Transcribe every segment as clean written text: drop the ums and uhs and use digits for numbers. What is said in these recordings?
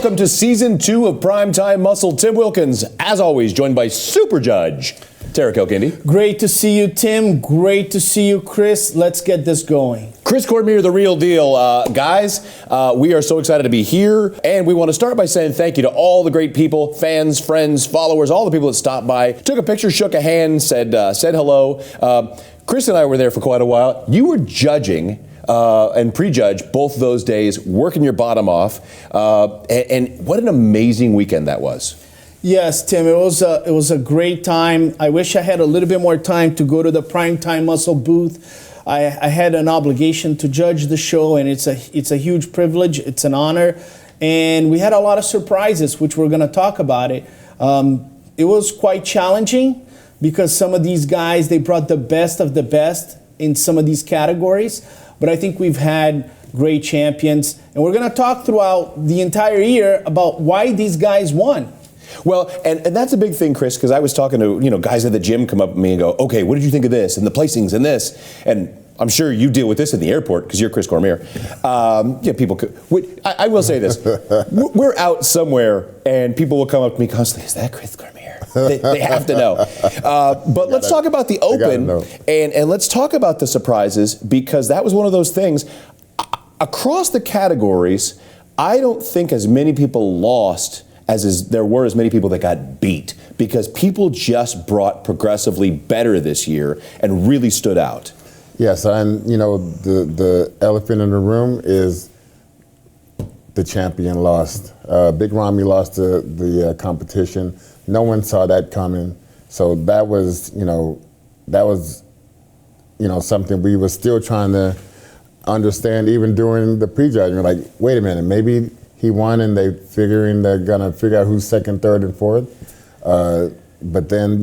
Welcome to Season 2 of Primetime Muscle. Tim Wilkins, as always, joined by Super Judge Terrick Guindy. Great to see you, Tim. Great to see you, Chris. Let's get this going. Chris Cormier, the real deal. Guys, we are so excited to be here, and we want to start by saying thank you to all the great people, fans, friends, followers, all the people that stopped by, took a picture, shook a hand, said hello. Chris and I were there for quite a while. You were judging and prejudge both of those days, working your bottom off, and what an amazing weekend that was. Yes, Tim, it was a great time. I wish I had a little bit more time to go to the Primetime Muscle booth. I had an obligation to judge the show, and it's a huge privilege. It's an honor, and we had a lot of surprises, which we're going to talk about it. It was quite challenging because some of these guys, they brought the best of the best in some of these categories, but I think we've had great champions, and we're going to talk throughout the entire year about why these guys won. Well, and that's a big thing, Chris, because I was talking to guys at the gym come up to me and go, okay, what did you think of this and the placings and this? And I'm sure you deal with this in the airport because you're Chris Cormier. People could. I will say this: we're out somewhere and people will come up to me constantly. Is that Chris Cormier? They have to know. But let's talk about the Open and let's talk about the surprises, because that was one of those things across the categories. I don't think as many people lost as there were as many people that got beat, because people just brought progressively better this year and really stood out. Yes, and the elephant in the room is the champion lost. Big Ramy lost the competition. No one saw that coming. So that was something we were still trying to understand even during the prejudging. Like, wait a minute, maybe he won and they're gonna figure out who's second, third, and fourth. But then,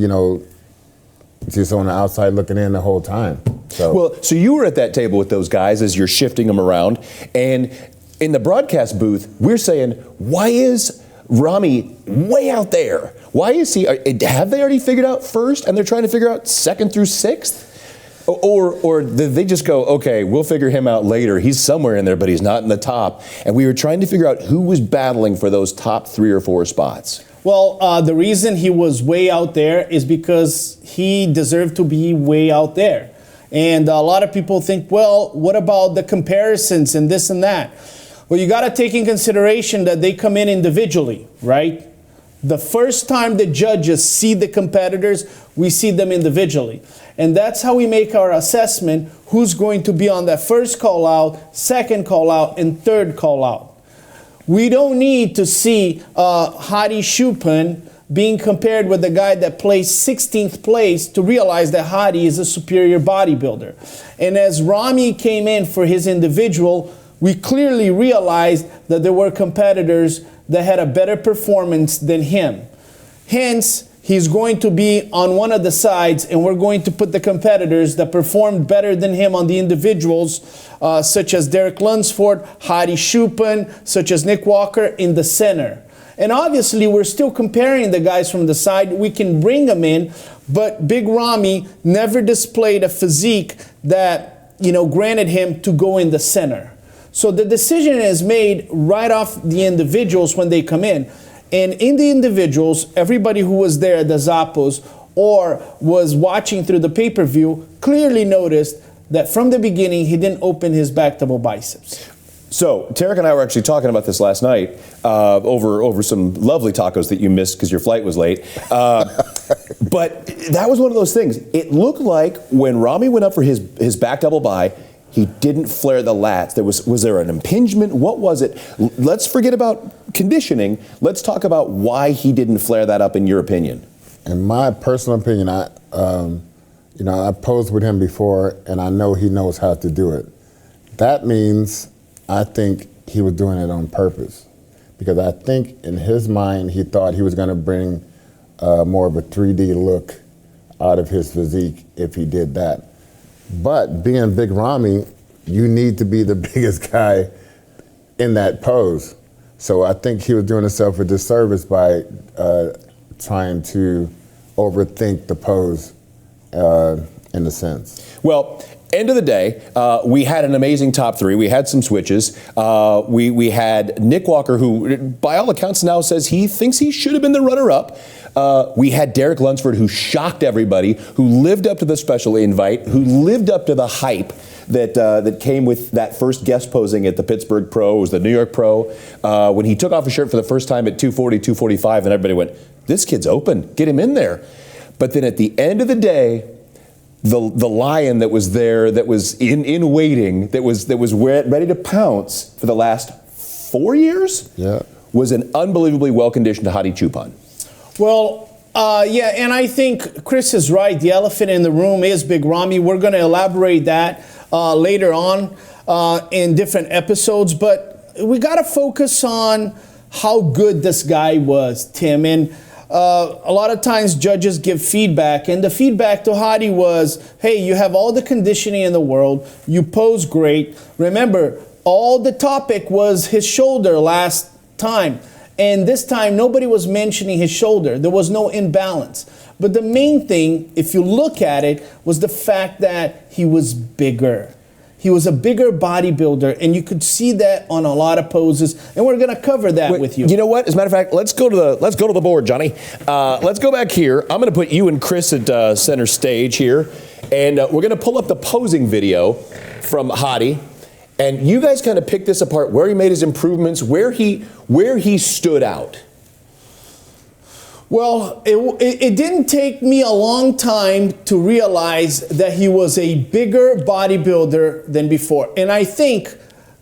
just on the outside looking in the whole time. So you were at that table with those guys as you're shifting them around, and in the broadcast booth, we're saying, why is Ramy way out there? Why is he? Have they already figured out first, and they're trying to figure out second through sixth? Or did they just go, okay, we'll figure him out later. He's somewhere in there, but he's not in the top. And we were trying to figure out who was battling for those top 3 or 4 spots. Well, the reason he was way out there is because he deserved to be way out there. And a lot of people think, well, what about the comparisons and this and that? Well, you got to take in consideration that they come in individually, right? The first time the judges see the competitors, we see them individually. And that's how we make our assessment who's going to be on that first call out, second call out, and third call out. We don't need to see Hadi Choopan being compared with the guy that placed 16th place to realize that Hadi is a superior bodybuilder. And as Ramy came in for his individual, we clearly realized that there were competitors that had a better performance than him. Hence, he's going to be on one of the sides, and we're going to put the competitors that performed better than him on the individuals, such as Derek Lunsford, Hadi Choopan, such as Nick Walker, in the center. And obviously, we're still comparing the guys from the side. We can bring them in, but Big Ramy never displayed a physique that, granted him to go in the center. So the decision is made right off the individuals when they come in. And in the individuals, everybody who was there at the Zappos or was watching through the pay-per-view clearly noticed that from the beginning, he didn't open his back double biceps. So Terrick and I were actually talking about this last night over some lovely tacos that you missed because your flight was late. But that was one of those things. It looked like when Ramy went up for his back double bi, he didn't flare the lats. Was there an impingement? What was it? Let's forget about conditioning. Let's talk about why he didn't flare that up, in your opinion. In my personal opinion, I posed with him before, and I know he knows how to do it. That means I think he was doing it on purpose, because I think in his mind he thought he was going to bring more of a 3D look out of his physique if he did that. But being Big Ramy, you need to be the biggest guy in that pose. So I think he was doing himself a disservice by trying to overthink the pose in a sense. Well, end of the day, we had an amazing top three. We had some switches. We had Nick Walker, who, by all accounts, now says he thinks he should have been the runner-up. We had Derek Lunsford, who shocked everybody, who lived up to the special invite, who lived up to the hype that came with that first guest posing at the Pittsburgh Pro. It was the New York Pro. When he took off his shirt for the first time at 240, 245, and everybody went, this kid's open, get him in there. But then at the end of the day, the lion that was there, that was in waiting, that was ready to pounce for the last 4 years, was an unbelievably well-conditioned Hadi Choopan. Well, yeah, and I think Chris is right. The elephant in the room is Big Ramy. We're going to elaborate that later on in different episodes, but we got to focus on how good this guy was, Tim. And a lot of times judges give feedback, and the feedback to Hadi was, hey, you have all the conditioning in the world, you pose great. Remember, all the topic was his shoulder last time, and this time nobody was mentioning his shoulder. There was no imbalance. But the main thing, if you look at it, was the fact that he was bigger. He was a bigger bodybuilder, and you could see that on a lot of poses, and we're going to cover that with you. You know what? As a matter of fact, let's go to the board, Johnny. Let's go back here. I'm going to put you and Chris at center stage here, and we're going to pull up the posing video from Hadi, and you guys kind of pick this apart, where he made his improvements, where he stood out. Well, it didn't take me a long time to realize that he was a bigger bodybuilder than before. And I think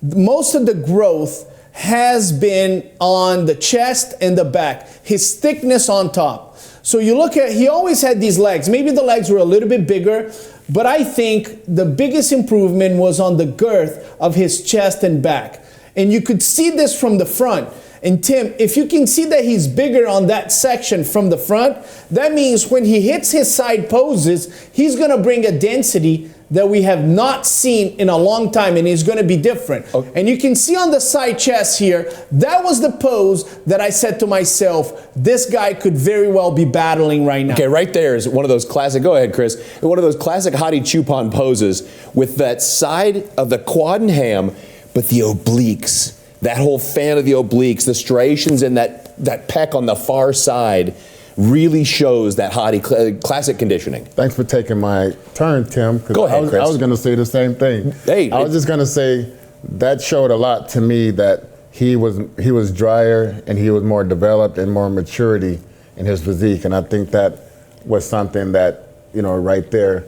most of the growth has been on the chest and the back, his thickness on top. So you look at, he always had these legs. Maybe the legs were a little bit bigger, but I think the biggest improvement was on the girth of his chest and back. And you could see this from the front. And Tim, if you can see that he's bigger on that section from the front, that means when he hits his side poses, he's going to bring a density that we have not seen in a long time, and he's going to be different. Okay. And you can see on the side chest here, that was the pose that I said to myself, this guy could very well be battling right now. Okay, right there is one of those classic, go ahead, Chris, one of those classic Hadi Choopan poses with that side of the quad and ham, but the obliques. That whole fan of the obliques, the striations and that pec on the far side really shows that Hadi classic conditioning. Thanks for taking my turn, Tim. Go ahead, Chris. I was going to say the same thing. Hey, I was just going to say that showed a lot to me that he was drier and he was more developed and more maturity in his physique. And I think that was something that, you know, right there,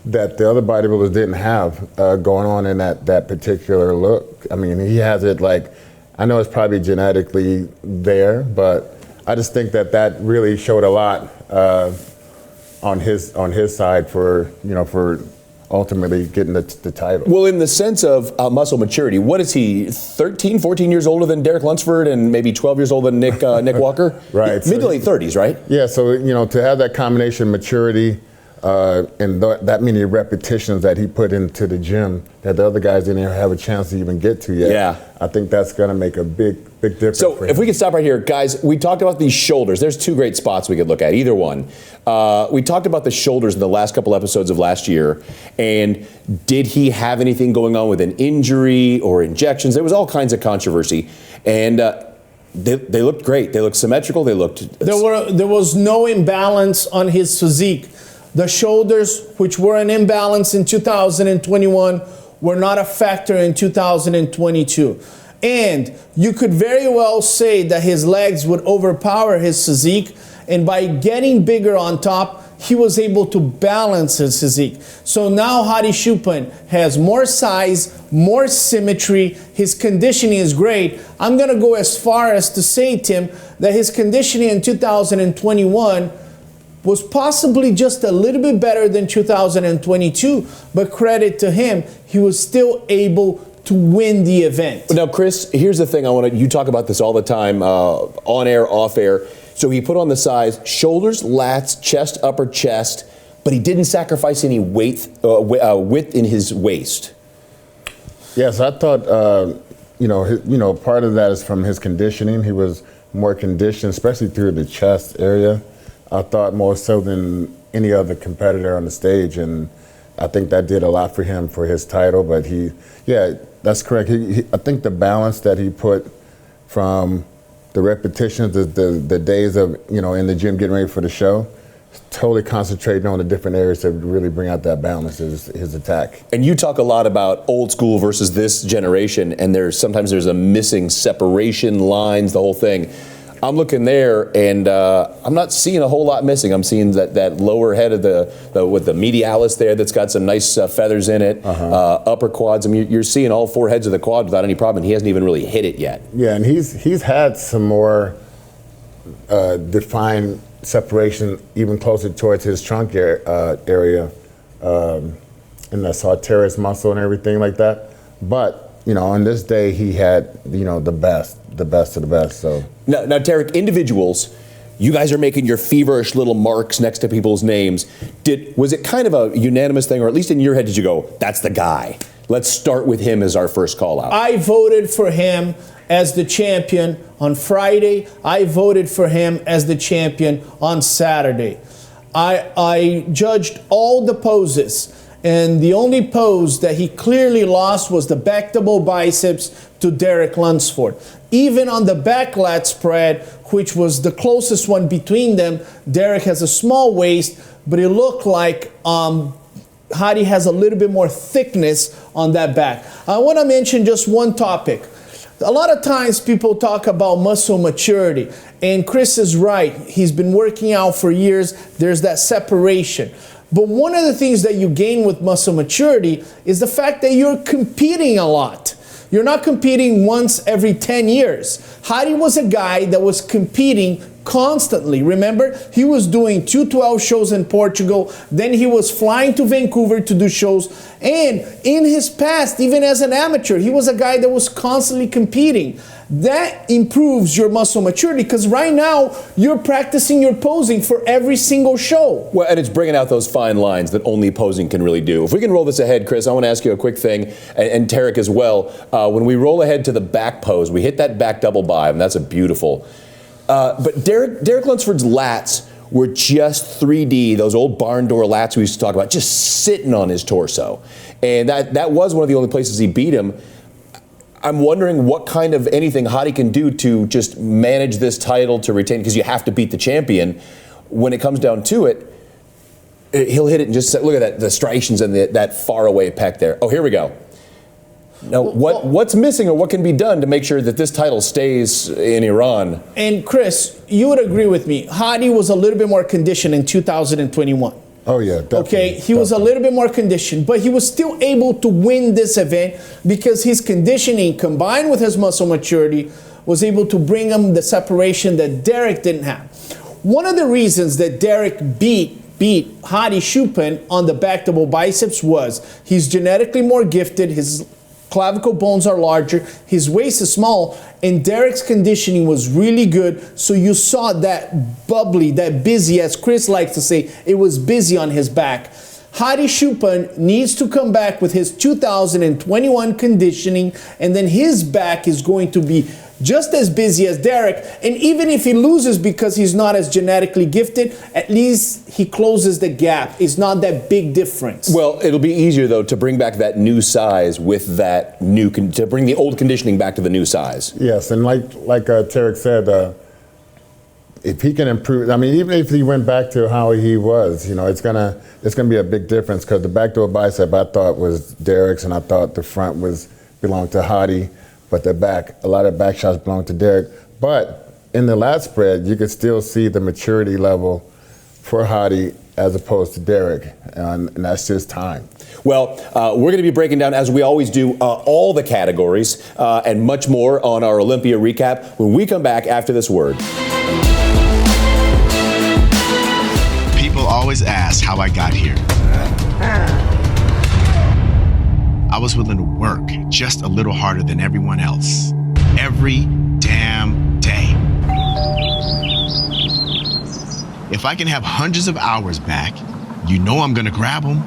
that the other bodybuilders didn't have going on in that particular look. I mean, he has it like, I know it's probably genetically there, but I just think that really showed a lot on his side for, you know, for ultimately getting the title. Well, in the sense of muscle maturity, what is he, 13, 14 years older than Derek Lunsford and maybe 12 years older than Nick Walker? Right. Mid to late 30s, right? Yeah, so, you know, to have that combination of maturity, and that many repetitions that he put into the gym that the other guys didn't even have a chance to even get to yet. Yeah. I think that's going to make a big difference. So if we could stop right here, guys, we talked about these shoulders. There's two great spots we could look at, either one. We talked about the shoulders in the last couple episodes of last year, and did he have anything going on with an injury or injections? There was all kinds of controversy, and they looked great. They looked symmetrical. They looked. There was no imbalance on his physique. The shoulders, which were an imbalance in 2021, were not a factor in 2022. And you could very well say that his legs would overpower his physique, and by getting bigger on top, he was able to balance his physique. So now Hadi Choopan has more size, more symmetry, his conditioning is great. I'm going to go as far as to say, Tim, that his conditioning in 2021 was possibly just a little bit better than 2022, but credit to him, he was still able to win the event. Now, Chris, here's the thing. You talk about this all the time, on air, off air. So he put on the size, shoulders, lats, chest, upper chest, but he didn't sacrifice any width in his waist. Yes, I thought, part of that is from his conditioning. He was more conditioned, especially through the chest area. I thought more so than any other competitor on the stage, and I think that did a lot for him for his title. But that's correct. I think the balance that he put from the repetitions, the days of, in the gym getting ready for the show, totally concentrating on the different areas to really bring out that balance, his attack. And you talk a lot about old school versus this generation, and sometimes there's a missing separation, lines, the whole thing. I'm looking there, and I'm not seeing a whole lot missing. I'm seeing that lower head of with the medialis there that's got some nice feathers in it, upper quads. I mean, you're seeing all 4 heads of the quad without any problem, and he hasn't even really hit it yet. Yeah, and he's had some more defined separation even closer towards his trunk area, in the sartorius muscle and everything like that. But on this day, he had, the best of the best. So now, Terrick, individuals, you guys are making your feverish little marks next to people's names. Was it kind of a unanimous thing, or at least in your head, did you go, that's the guy? Let's start with him as our first call out. I voted for him as the champion on Friday. I voted for him as the champion on Saturday. I judged all the poses. And the only pose that he clearly lost was the back double biceps to Derek Lunsford. Even on the back lat spread, which was the closest one between them, Derek has a small waist, but it looked like Hadi has a little bit more thickness on that back. I want to mention just one topic. A lot of times people talk about muscle maturity, and Chris is right. He's been working out for years. There's that separation. But one of the things that you gain with muscle maturity is the fact that you're competing a lot. You're not competing once every 10 years. Hadi was a guy that was competing constantly. Remember, he was doing 212 shows in Portugal. Then he was flying to Vancouver to do shows. And in his past, even as an amateur, he was a guy that was constantly competing. That improves your muscle maturity because right now you're practicing your posing for every single show. Well, and it's bringing out those fine lines that only posing can really do. If we can roll this ahead, Chris, I want to ask you a quick thing, and Terrick as well. When we roll ahead to the back pose, we hit that back double bive, and that's a beautiful. But Derek Lunsford's lats were just 3D, those old barn door lats we used to talk about, just sitting on his torso. And that was one of the only places he beat him. I'm wondering what kind of anything Hadi can do to just manage this title to retain, because you have to beat the champion. When it comes down to it, he'll hit it and just look at that, the striations and that far away pec there. Oh, here we go. Now, what's missing or what can be done to make sure that this title stays in Iran? And Chris, you would agree with me. Hadi was a little bit more conditioned in 2021. Oh, yeah, definitely. Okay, he was a little bit more conditioned, but he was still able to win this event because his conditioning combined with his muscle maturity was able to bring him the separation that Derek didn't have. One of the reasons that Derek beat Hadi Choopan on the back double biceps was he's genetically more gifted, his clavicle bones are larger, his waist is small, and Derek's conditioning was really good. So you saw that bubbly, that busy, as Chris likes to say, it was busy on his back. Hadi Choopan needs to come back with his 2021 conditioning, and then his back is going to be just as busy as Derek. And even if he loses because he's not as genetically gifted, at least he closes the gap. It's not that big difference. Well, it'll be easier, though, to bring back that new size with that new, to bring the old conditioning back to the new size. Yes, and like Terrick said, if he can improve, I mean, even if he went back to how he was, it's gonna be a big difference, because the back door bicep I thought was Derek's, and I thought the front belonged to Hadi. But the back, a lot of back shots belong to Derek. But in the lat spread, you could still see the maturity level for Hadi as opposed to Derek, and that's just time. Well, we're going to be breaking down, as we always do, all the categories and much more on our Olympia recap when we come back after this word. People always ask how I got here. I was willing to work just a little harder than everyone else, every damn day. If I can have hundreds of hours back, I'm gonna grab them.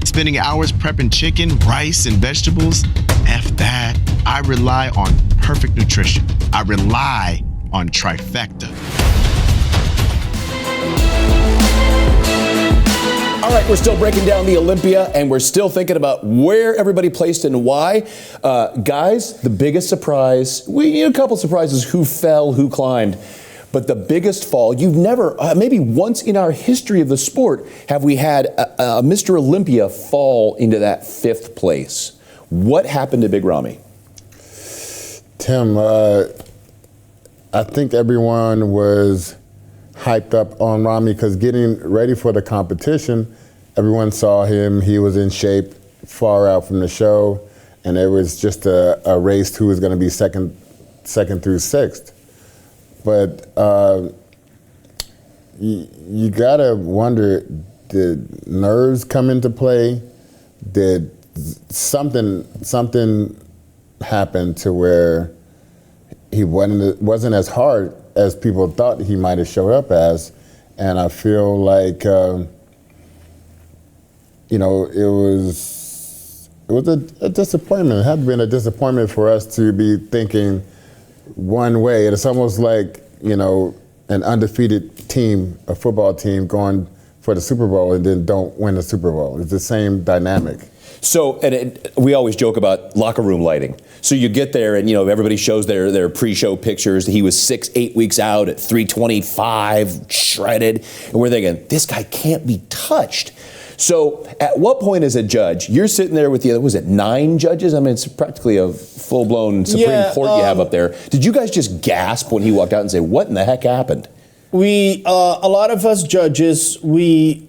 Spending hours prepping chicken, rice, and vegetables, F that. I rely on perfect nutrition. I rely on trifecta. All right, we're still breaking down the Olympia, and we're still thinking about where everybody placed and why. Guys, the biggest surprise, we had a couple surprises, who fell, who climbed. But the biggest fall, you've never, maybe once in our history of the sport, have we had a Mr. Olympia fall into that 5th place. What happened to Big Ramy? Tim, I think everyone was hyped up on Ramy because getting ready for the competition, everyone saw him. He was in shape, far out from the show, and it was just a race who was going to be second through 6th. But you gotta wonder, did nerves come into play? Did something happen to where he wasn't as hard as people thought he might have showed up as? And I feel like it was a disappointment. It had been a disappointment for us to be thinking one way. It's almost like, an undefeated team, a football team, going for the Super Bowl and then don't win the Super Bowl. It's the same dynamic. So, we always joke about locker room lighting. So you get there and, everybody shows their pre-show pictures. He was 6-8 weeks out at 325, shredded. And we're thinking, this guy can't be touched. So at what point as a judge, you're sitting there with was it 9 judges? I mean, it's practically a full-blown Supreme Court you have up there. Did you guys just gasp when he walked out and say, what in the heck happened? We, a lot of us judges, we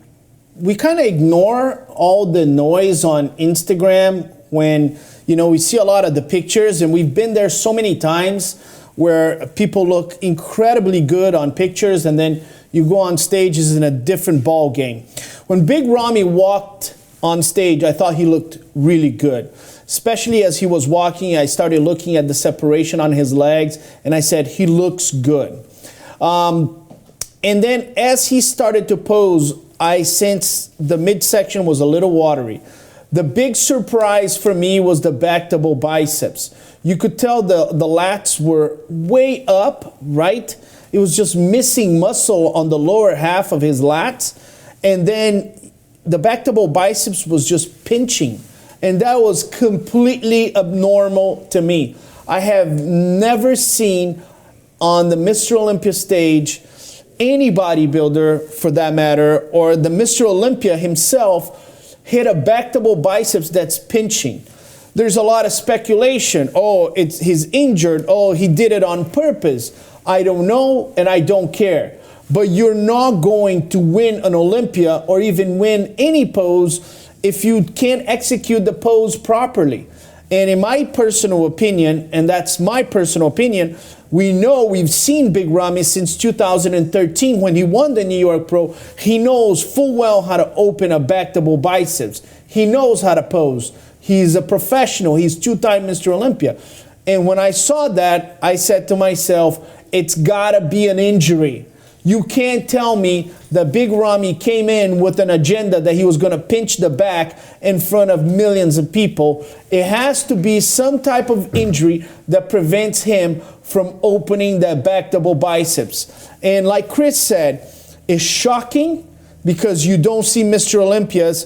kind of ignore all the noise on Instagram when, we see a lot of the pictures, and we've been there so many times where people look incredibly good on pictures, and then you go on stage, is in a different ball game. When Big Ramy walked on stage, I thought he looked really good. Especially as he was walking, I started looking at the separation on his legs, and I said, he looks good. And then as he started to pose, I sensed the midsection was a little watery. The big surprise for me was the back double biceps. You could tell the lats were way up, right? It was just missing muscle on the lower half of his lats. And then the back double biceps was just pinching. And that was completely abnormal to me. I have never seen on the Mr. Olympia stage any bodybuilder, for that matter, or the Mr. Olympia himself hit a back double biceps that's pinching. There's a lot of speculation. Oh, he's injured. Oh, he did it on purpose. I don't know, and I don't care. But you're not going to win an Olympia or even win any pose if you can't execute the pose properly. And in my personal opinion, and that's my personal opinion, we've seen Big Ramy since 2013 when he won the New York Pro. He knows full well how to open a back double biceps. He knows how to pose. He's a professional. He's 2-time Mr. Olympia. And when I saw that, I said to myself, it's gotta be an injury. You can't tell me that Big Ramy came in with an agenda that he was going to pinch the back in front of millions of people. It has to be some type of injury that prevents him from opening that back double biceps. And like Chris said, it's shocking because you don't see Mr. Olympias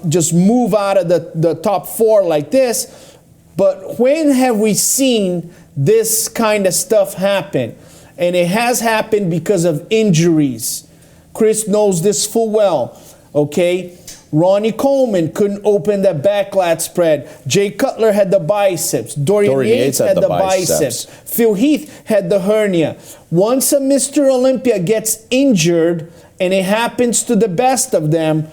just move out of the top 4 like this. But when have we seen this kind of stuff happen? And it has happened because of injuries. Chris knows this full well, okay? Ronnie Coleman couldn't open that back lat spread. Jay Cutler had the biceps. Dorian Yates had the biceps. Phil Heath had the hernia. Once a Mr. Olympia gets injured, and it happens to the best of them,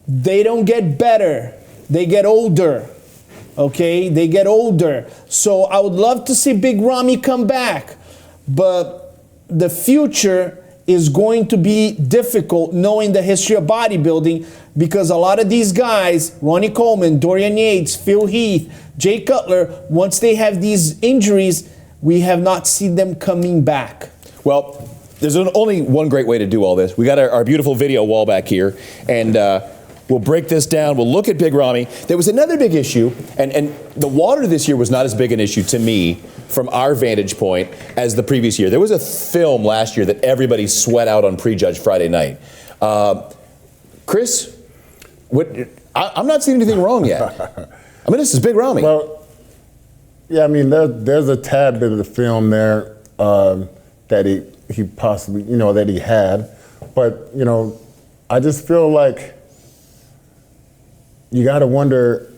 they don't get better. They get older, okay? They get older. So I would love to see Big Ramy come back. But the future is going to be difficult knowing the history of bodybuilding because a lot of these guys, Ronnie Coleman, Dorian Yates, Phil Heath, Jay Cutler, once they have these injuries, we have not seen them coming back. Well, there's only one great way to do all this. We got our beautiful video wall back here, and we'll break this down. We'll look at Big Ramy. There was another big issue, and the water this year was not as big an issue to me from our vantage point as the previous year. There was a film last year that everybody sweat out on Prejudge Friday night. Chris, I'm not seeing anything wrong yet. I mean, this is Big Ramy. Well, yeah, I mean, there's a tad bit of the film there that he possibly, that he had. But, I just feel like you got to wonder,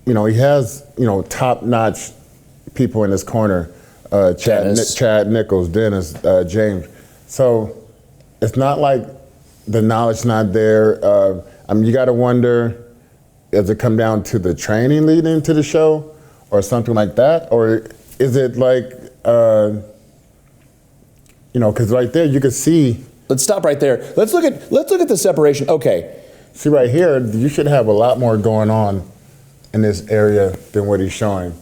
he has, top-notch people in his corner, Chad Nichols, Dennis, James. So it's not like the knowledge not there. You got to wonder, does it come down to the training leading into the show or something like that? Or is it like, because right there you could see. Let's stop right there. Let's look at the separation. Okay. See right here, you should have a lot more going on in this area than what he's showing.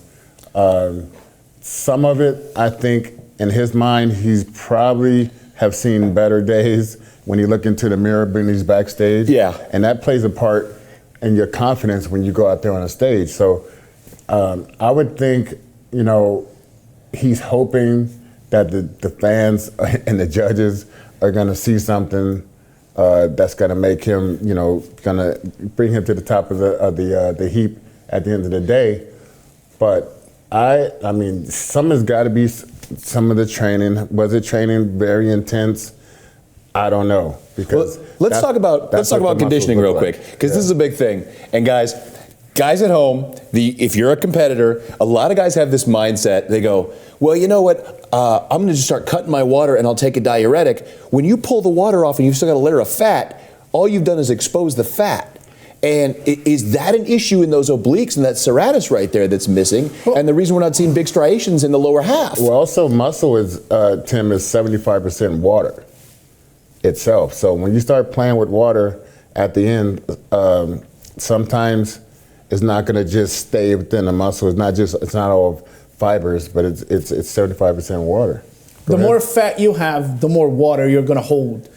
Some of it, I think, in his mind, he's probably have seen better days when you look into the mirror when he's backstage. Yeah. And that plays a part in your confidence when you go out there on a stage. So I would think, he's hoping that the fans and the judges are going to see something that's going to make him, going to bring him to the top of the heap at the end of the day. But I mean, some has got to be some of the training. Was it training very intense? I don't know, because let's talk about conditioning real quick, because this is a big thing. And guys at home, if you're a competitor, a lot of guys have this mindset. They go, well, you know what? I'm going to just start cutting my water and I'll take a diuretic. When you pull the water off and you've still got a layer of fat, all you've done is expose the fat. And is that an issue in those obliques and that serratus right there that's missing? And the reason we're not seeing big striations in the lower half? Well, also muscle is, Tim, is 75% water itself. So when you start playing with water at the end, sometimes it's not going to just stay within the muscle. It's not all fibers, but it's 75% water. The more fat you have, the more water you're going to hold.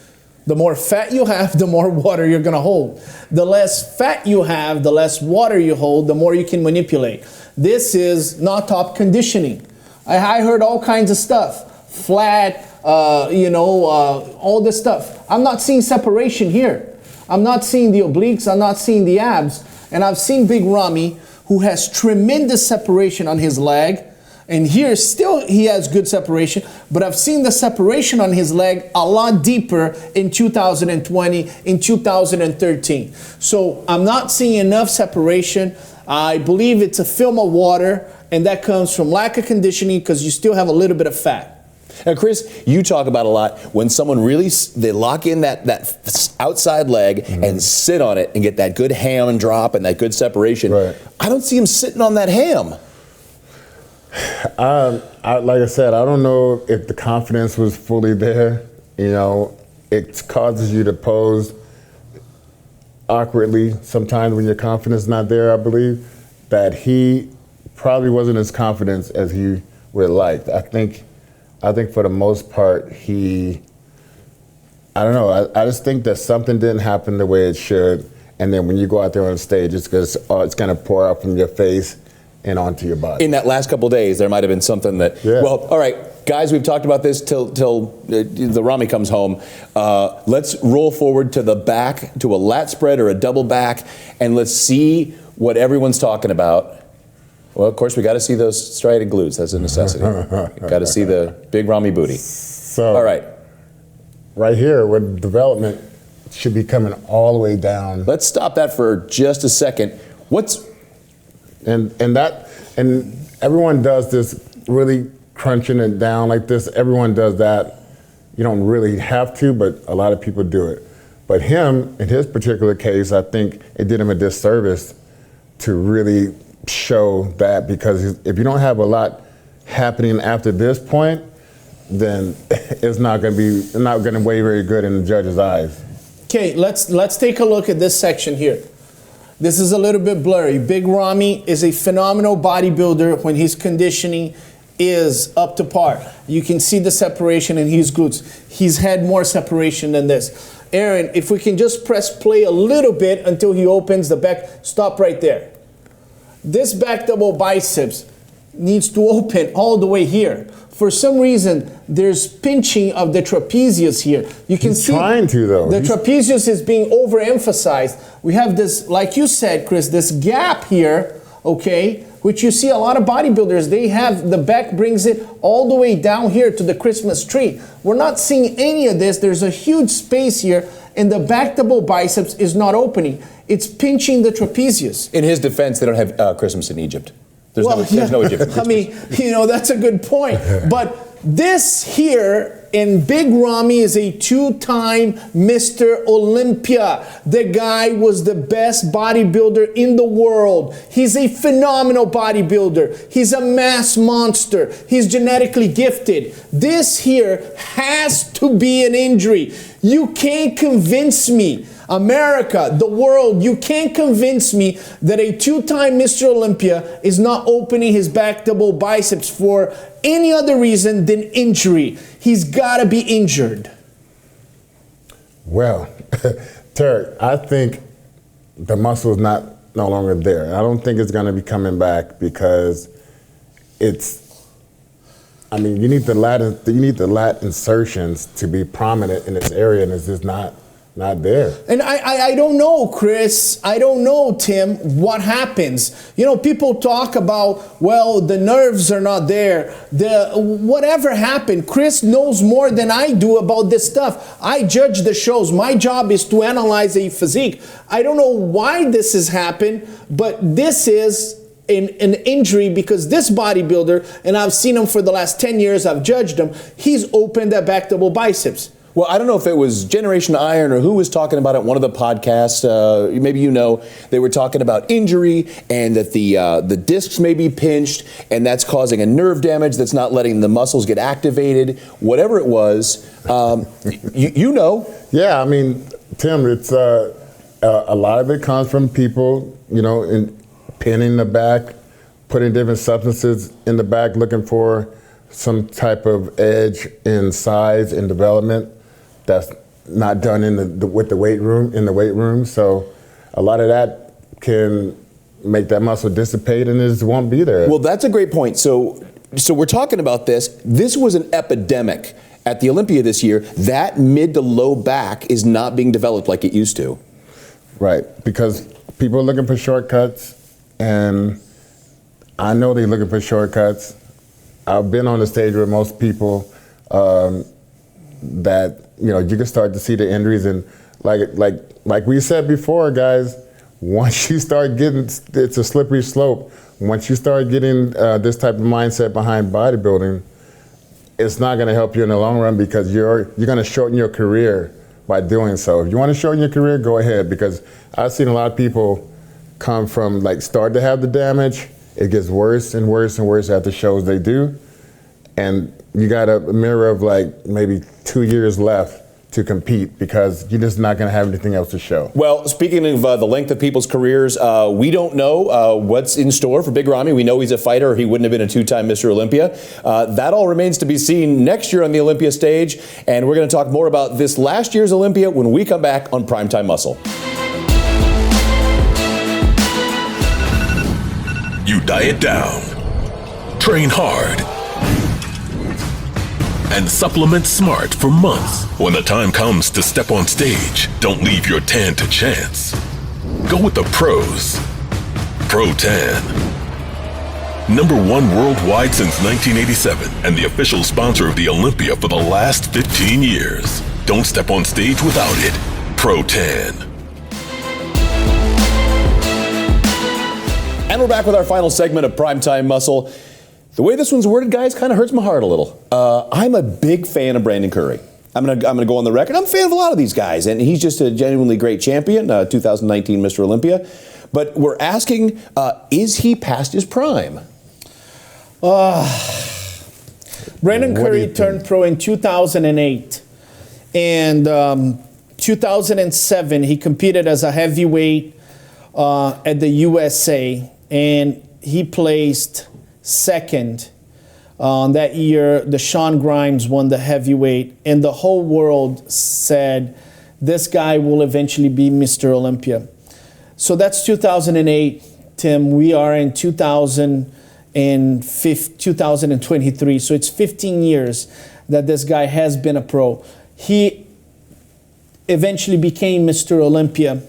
The more fat you have, the more water you're going to hold. The less fat you have, the less water you hold, the more you can manipulate. This is not top conditioning. I heard all kinds of stuff. Flat, all this stuff. I'm not seeing separation here. I'm not seeing the obliques. I'm not seeing the abs. And I've seen Big Ramy, who has tremendous separation on his leg. And here still he has good separation, but I've seen the separation on his leg a lot deeper in 2020, in 2013. So I'm not seeing enough separation. I believe it's a film of water, and that comes from lack of conditioning because you still have a little bit of fat. Now, Chris, you talk about a lot when someone really, they lock in that outside leg and sit on it and get that good ham drop and that good separation. Right. I don't see him sitting on that ham. Like I said, I don't know if the confidence was fully there. It causes you to pose awkwardly sometimes when your confidence is not there. I believe that he probably wasn't as confident as he would like. I think for the most part, I don't know. I just think that something didn't happen the way it should, and then when you go out there on stage, it's going to pour out from your face and onto your body. In that last couple of days, there might have been something that, well, all right, guys, we've talked about this till the Ramy comes home. Let's roll forward to the back, to a lat spread or a double back, and let's see what everyone's talking about. Well, of course, we got to see those striated glutes. That's a necessity. Got to see the Big Ramy booty. So, all right. Right here, where development should be coming all the way down. Let's stop that for just a second. And everyone does this, really crunching it down like this. Everyone does that. You don't really have to, but a lot of people do it. But him, in his particular case, I think it did him a disservice to really show that, because if you don't have a lot happening after this point, then it's not going to weigh very good in the judge's eyes. Okay, let's take a look at this section here. This is a little bit blurry. Big Ramy is a phenomenal bodybuilder when his conditioning is up to par. You can see the separation in his glutes. He's had more separation than this. Aaron, if we can just press play a little bit until he opens the back. Stop right there. This back double biceps needs to open all the way here. For some reason, there's pinching of the trapezius here. You can He's see trying to, though. The trapezius is being overemphasized. We have this, like you said, Chris, this gap here, okay, which you see a lot of bodybuilders, they have, the back brings it all the way down here to the Christmas tree. We're not seeing any of this. There's a huge space here, and the back double biceps is not opening. It's pinching the trapezius. In his defense, they don't have Christmas in Egypt. There's no Egyptian Christmas. I mean, that's a good point. But this here in Big Ramy is a 2-time Mr. Olympia. The guy was the best bodybuilder in the world. He's a phenomenal bodybuilder. He's a mass monster. He's genetically gifted. This here has to be an injury. You can't convince me, America, the world, you can't convince me that a 2-time Mr. Olympia is not opening his back double biceps for any other reason than injury. He's got to be injured. Well, Terrick, I think the muscle is no longer there. I don't think it's going to be coming back because you need the lat insertions to be prominent in this area, and it's just not there. And I don't know, Chris. I don't know, Tim, what happens. You know, people talk about, well, the nerves are not there. Whatever happened, Chris knows more than I do about this stuff. I judge the shows. My job is to analyze a physique. I don't know why this has happened, but this is an injury because this bodybuilder, and I've seen him for the last 10 years, I've judged him, he's opened that back double biceps. Well, I don't know if it was Generation Iron or who was talking about it in one of the podcasts. Maybe you know, they were talking about injury and that the discs may be pinched and that's causing a nerve damage that's not letting the muscles get activated. Whatever it was, you know. Yeah, I mean, Tim, it's a lot of it comes from people, pinning the back, putting different substances in the back, looking for some type of edge in size and development that's not done in the weight room. So a lot of that can make that muscle dissipate and it just won't be there. Well, that's a great point. So we're talking about this. This was an epidemic at the Olympia this year. That mid to low back is not being developed like it used to. Right, because people are looking for shortcuts, and I know they're looking for shortcuts. I've been on the stage with most people that you can start to see the injuries, and like we said before, guys, once you start getting, it's a slippery slope. Once you start getting this type of mindset behind bodybuilding, it's not going to help you in the long run because you're going to shorten your career by doing so. If you want to shorten your career, go ahead, because I've seen a lot of people come from start to have the damage. It gets worse and worse and worse at the shows they do. And you got a mirror of maybe 2 years left to compete because you're just not going to have anything else to show. Well, speaking of the length of people's careers, we don't know what's in store for Big Ramy. We know he's a fighter or he wouldn't have been a 2-time Mr. Olympia. That all remains to be seen next year on the Olympia stage. And we're going to talk more about this last year's Olympia when we come back on Primetime Muscle. You diet down, train hard, and supplement smart for months. When the time comes to step on stage, don't leave your tan to chance. Go with the pros. Pro Tan. #1 worldwide since 1987 and the official sponsor of the Olympia for the last 15 years. Don't step on stage without it. Pro Tan. And we're back with our final segment of Primetime Muscle. The way this one's worded, guys, kind of hurts my heart a little. I'm a big fan of Brandon Curry. I'm gonna go on the record. I'm a fan of a lot of these guys, and he's just a genuinely great champion, 2019 Mr. Olympia. But we're asking, is he past his prime? Brandon Curry turned pro in 2008. And 2007, he competed as a heavyweight at the USA, and he placed second. That year, the Sean Grimes won the heavyweight, and the whole world said, this guy will eventually be Mr. Olympia. So that's 2008, Tim. We are in 2000, in 2023. So it's 15 years that this guy has been a pro. He eventually became Mr. Olympia,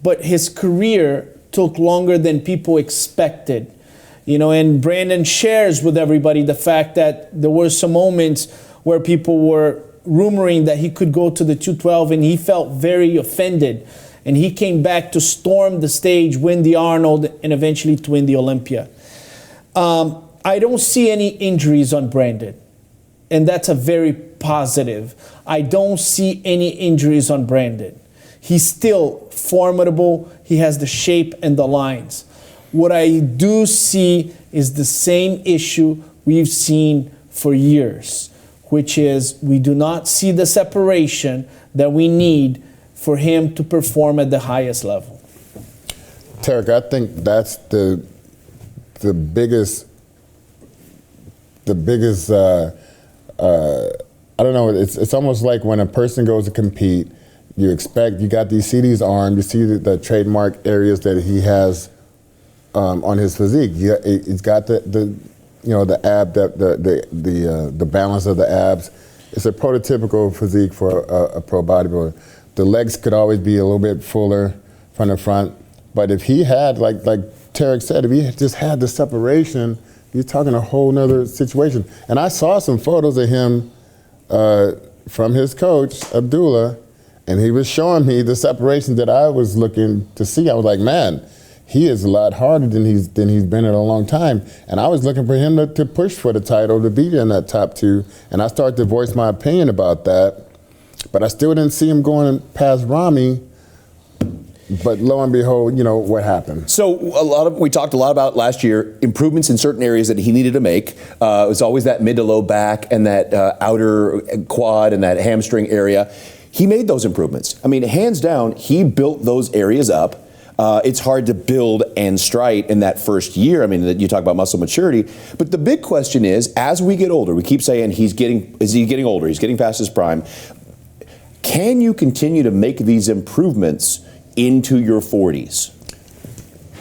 but his career took longer than people expected. You know, and Brandon shares with everybody the fact that there were some moments where people were rumoring that he could go to the 212, and he felt very offended. And he came back to storm the stage, win the Arnold, and eventually to win the Olympia. I don't see any injuries on Brandon, and that's a very positive. I don't see any injuries on Brandon. He's still formidable. He has the shape and the lines. What I do see is the same issue we've seen for years, which is we do not see the separation that we need for him to perform at the highest level. Terrick, I think that's the biggest I don't know, it's almost like when a person goes to compete, you see these arms, you see the trademark areas that he has on his physique. He's got the ab, the balance of the abs. It's a prototypical physique for a pro bodybuilder. The legs could always be a little bit fuller from the front, but if he had, like Terrick said, if he just had the separation, you're talking a whole nother situation. And I saw some photos of him from his coach, Abdullah, and he was showing me the separation that I was looking to see. I was like, man, he is a lot harder than he's been in a long time. And I was looking for him to push for the title, to be in that top two. And I started to voice my opinion about that. But I still didn't see him going past Ramy. But lo and behold, what happened. So we talked a lot about last year, improvements in certain areas that he needed to make. It was always that mid to low back and that outer quad and that hamstring area. He made those improvements. I mean, hands down, he built those areas up. It's hard to build and stride in that first year. I mean, you talk about muscle maturity, but the big question is, as we get older, we keep saying is he getting older? He's getting past his prime. Can you continue to make these improvements into your 40s?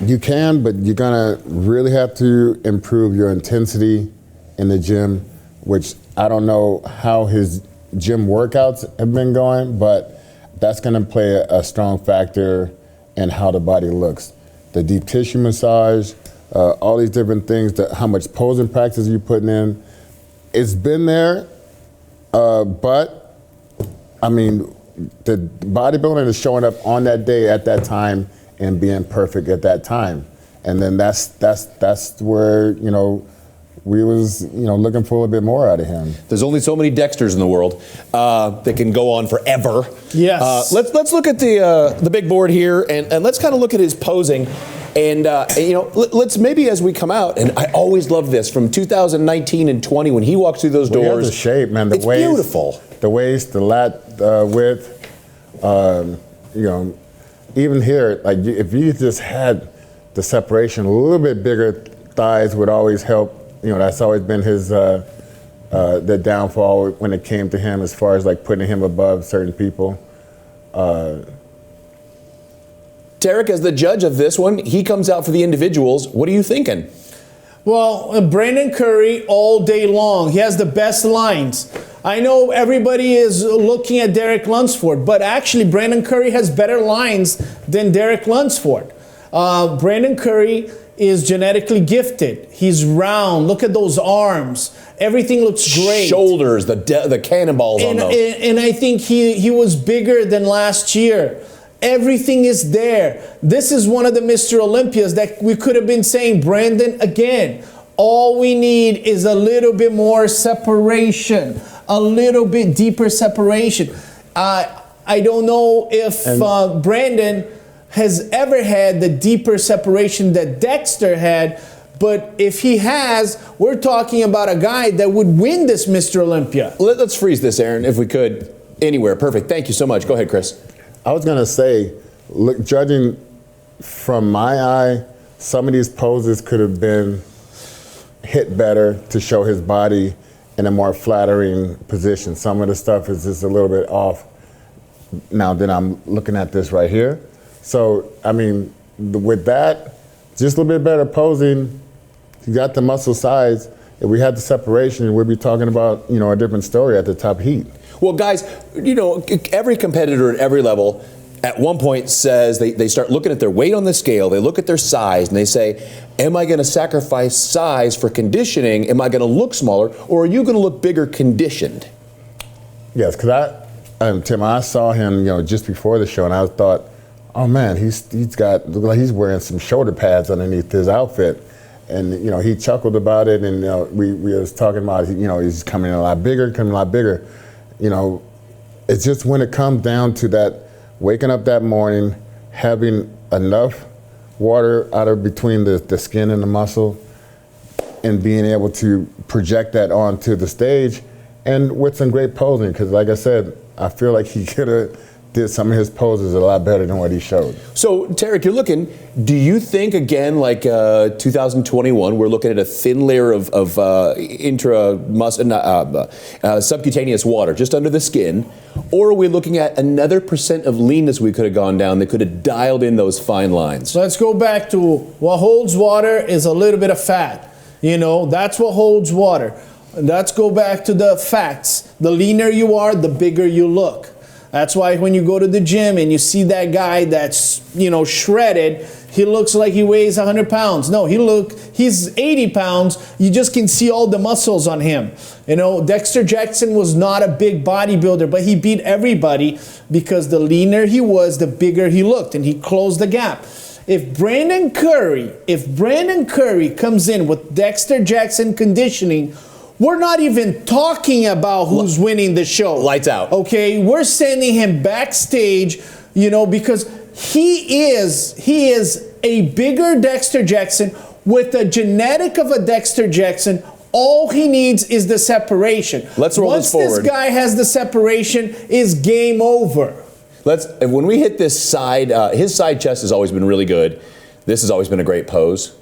You can, but you're gonna really have to improve your intensity in the gym, which I don't know how his gym workouts have been going, but that's gonna play a strong factor in how the body looks. The deep tissue massage, all these different things, how much posing practice you're putting in. It's been there, but I mean, the bodybuilding is showing up on that day at that time and being perfect at that time. And then that's where, we was, looking for a little bit more out of him. There's only so many Dexters in the world that can go on forever. Yes. Let's look at the big board here and let's kind of look at his posing. And let's maybe as we come out, and I always loved this from 2019 and 20 when he walked through those doors. The shape, man. It's waist, beautiful. The waist, the lat width. Even here, like if you just had the separation, a little bit bigger thighs would always help. That's always been his the downfall when it came to him, as far as like putting him above certain people. Terrick, as the judge of this one, he comes out for the individuals. What are you thinking? Well, Brandon Curry all day long. He has the best lines. I know everybody is looking at Derek Lunsford, but actually Brandon Curry has better lines than Derek Lunsford. Brandon Curry is genetically gifted. He's round. Look at those arms. Everything looks great. Shoulders, the cannonballs on those. And I think he was bigger than last year. Everything is there. This is one of the Mr. Olympias that we could have been saying, Brandon, again, all we need is a little bit more separation, a little bit deeper separation. I don't know if Brandon has ever had the deeper separation that Dexter had, but if he has, we're talking about a guy that would win this Mr. Olympia. Let's freeze this, Aaron, if we could. Anywhere. Perfect. Thank you so much. Go ahead, Chris. I was gonna say, look, judging from my eye, some of these poses could have been hit better to show his body in a more flattering position. Some of the stuff is just a little bit off. Now then I'm looking at this right here. So, I mean, with that, just a little bit better posing, he got the muscle size. If we had the separation, we'd be talking about, you know, a different story at the top heat. Well, guys, you know, every competitor at every level at one point says they start looking at their weight on the scale, they look at their size, and they say, am I going to sacrifice size for conditioning? Am I going to look smaller, or are you going to look bigger conditioned? Yes, because Tim, I saw him, you know, just before the show, and I thought, oh man, he's got, look like he's wearing some shoulder pads underneath his outfit. And, you know, he chuckled about it, and, you know, we was talking about, you know, he's coming a lot bigger. You know, it's just when it comes down to that, waking up that morning, having enough water out of between the skin and the muscle, and being able to project that onto the stage, and with some great posing, because like I said, I feel like he could have did some of his poses a lot better than what he showed. So, Terrick, you're looking, do you think, again, like 2021, we're looking at a thin layer of subcutaneous water just under the skin, or are we looking at another % of leanness we could have gone down that could have dialed in those fine lines? So let's go back to what holds water is a little bit of fat. You know, that's what holds water. Let's go back to the facts. The leaner you are, the bigger you look. That's why when you go to the gym and you see that guy that's, you know, shredded, he looks like he weighs 100 pounds. No, he's 80 pounds. You just can see all the muscles on him. You know, Dexter Jackson was not a big bodybuilder, but he beat everybody because the leaner he was, the bigger he looked, and he closed the gap. If Brandon Curry comes in with Dexter Jackson conditioning, we're not even talking about who's winning the show. Lights out. Okay, we're sending him backstage, you know, because he is a bigger Dexter Jackson with the genetic of a Dexter Jackson. All he needs is the separation. Let's roll this forward. Once this guy has the separation, is game over. When we hit this side, his side chest has always been really good. This has always been a great pose.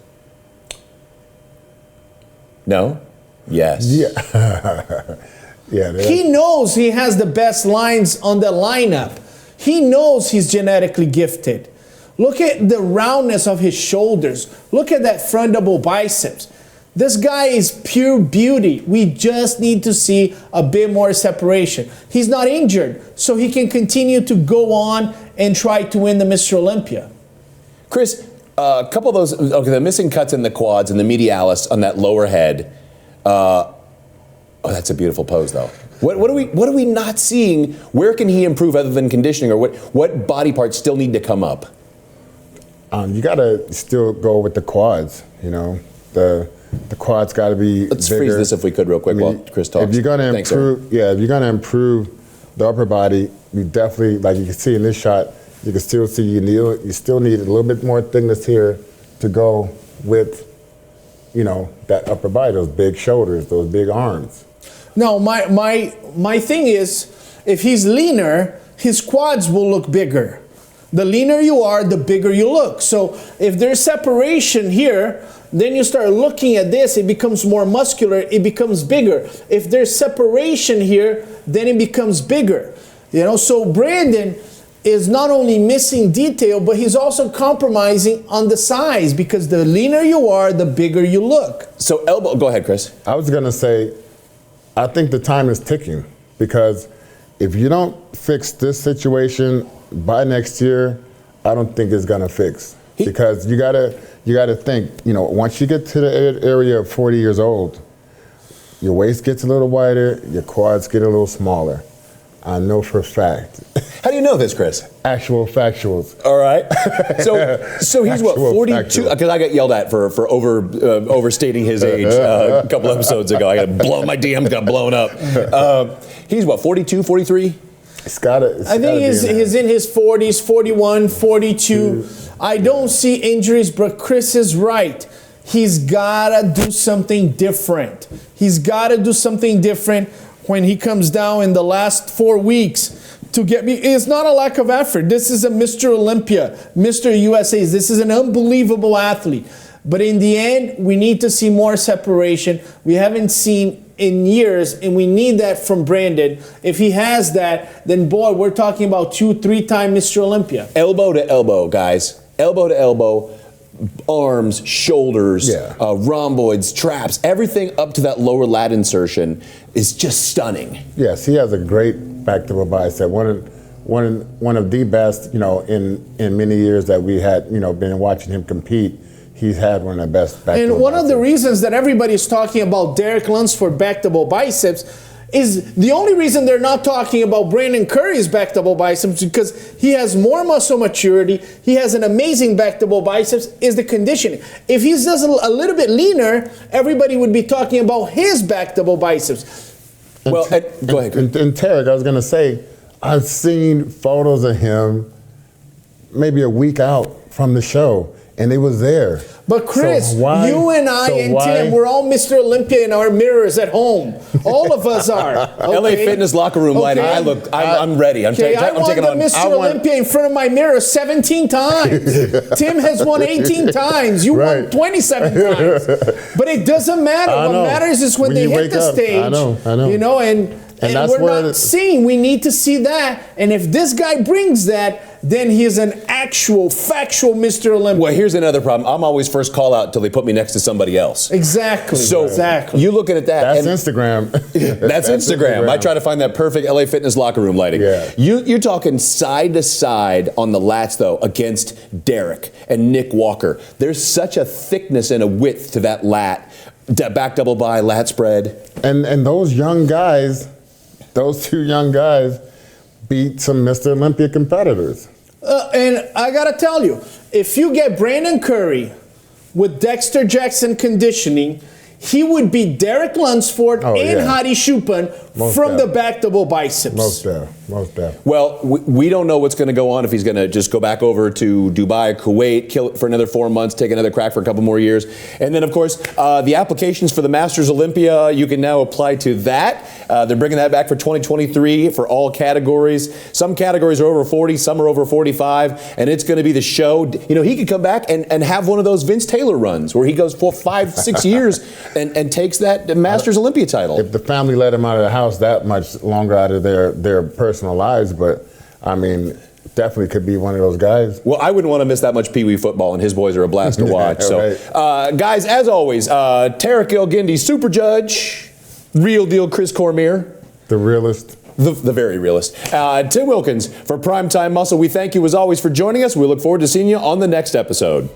No? Yes. Yeah. Yeah. He knows he has the best lines on the lineup. He knows he's genetically gifted. Look at the roundness of his shoulders. Look at that front double biceps. This guy is pure beauty. We just need to see a bit more separation. He's not injured, so he can continue to go on and try to win the Mr. Olympia. Chris, a couple of those, okay, the missing cuts in the quads and the medialis on that lower head. Oh, that's a beautiful pose, though. What are we not seeing? Where can he improve other than conditioning, or what body parts still need to come up? You got to still go with the quads. You know, the quads got to be. Let's bigger. freeze this if we could, real quick, while Chris talks. If you're going to improve, if you're going to improve the upper body, you definitely, like you can see in this shot, you can still see you still need a little bit more thickness here to go with, you know, that upper body, those big shoulders, those big arms. No, my thing is, if he's leaner, his quads will look bigger. The leaner you are, the bigger you look. So if there's separation here, then you start looking at this, it becomes more muscular, it becomes bigger. If there's separation here, then it becomes bigger. You know, so Brandon is not only missing detail, but he's also compromising on the size, because the leaner you are, the bigger you look. So elbow, go ahead, Chris. I was going to say, I think the time is ticking, because if you don't fix this situation by next year, I don't think it's going to fix. Because you gotta think, you know, once you get to the area of 40 years old, your waist gets a little wider, your quads get a little smaller. I know for a fact. How do you know this, Chris? Actual factuals. All right. So he's what, 42? Because I got yelled at for overstating his age a couple episodes ago. I got DMs got blown up. He's what, 42, 43? I think he's in his 40s, 41, 42. I don't see injuries, but Chris is right. He's got to do something different. He's got to do something different when he comes down in the last 4 weeks to get me. It's not a lack of effort. This is a Mr. Olympia, Mr. USA. This is an unbelievable athlete. But in the end, we need to see more separation. We haven't seen in years, and we need that from Brandon. If he has that, then boy, we're talking about 2-3 time Mr. Olympia. Elbow to elbow, guys. Elbow to elbow. arms, shoulders, rhomboids, traps, everything up to that lower lat insertion is just stunning. Yes, he has a great back double bicep. One of the best, in many years that we had, been watching him compete. He's had one of the best back double biceps. And one of the reasons that everybody's talking about Terrick Lunsford back double biceps is the only reason they're not talking about Brandon Curry's back double biceps, because he has more muscle maturity, he has an amazing back double biceps, is the conditioning. If he's just a little bit leaner, everybody would be talking about his back double biceps. Well, go ahead. And Terrick, I was going to say, I've seen photos of him maybe a week out from the show, and they was there. But Chris, you and I and Tim, we're all Mr. Olympia in our mirrors at home. All of us are. Okay? LA Fitness locker room lighting. I'm ready. I'm taking I won the Mr. Olympia in front of my mirror 17 times. Tim has won 18 times. You won 27 times. But it doesn't matter. What matters is when they hit the stage. I know. And we're not seeing. We need to see that. And if this guy brings that, then he is an actual, factual Mr. Olympia. Well, here's another problem. I'm always first call out until they put me next to somebody else. Exactly. So you looking at that. That's Instagram. That's Instagram. I try to find that perfect LA Fitness locker room lighting. Yeah. You're talking side to side on the lats, though, against Terrick and Nick Walker. There's such a thickness and a width to that lat, that back double bi, lat spread. And those young guys, those two young guys, beat some Mr. Olympia competitors. And I gotta tell you, if you get Brandon Curry with Dexter Jackson conditioning, he would beat Terrick Lunsford and Hadi Choopan from the back double biceps. Most definitely. Well, we don't know what's going to go on, if he's going to just go back over to Dubai, Kuwait, kill it for another 4 months, take another crack for a couple more years. And then, of course, the applications for the Masters Olympia, you can now apply to that. They're bringing that back for 2023 for all categories. Some categories are over 40, some are over 45, and it's going to be the show. He could come back and have one of those Vince Taylor runs where he goes for 5-6 years and takes that Masters Olympia title. If the family let him out of the house that much longer out of their personal lives, but I mean, definitely could be one of those guys. Well, I wouldn't want to miss that much Pee Wee football, and his boys are a blast to watch. Guys, as always, Terrick Guindy, Super Judge, real deal Chris Cormier. The realist. The very realist. Tim Wilkins for Primetime Muscle. We thank you as always for joining us. We look forward to seeing you on the next episode.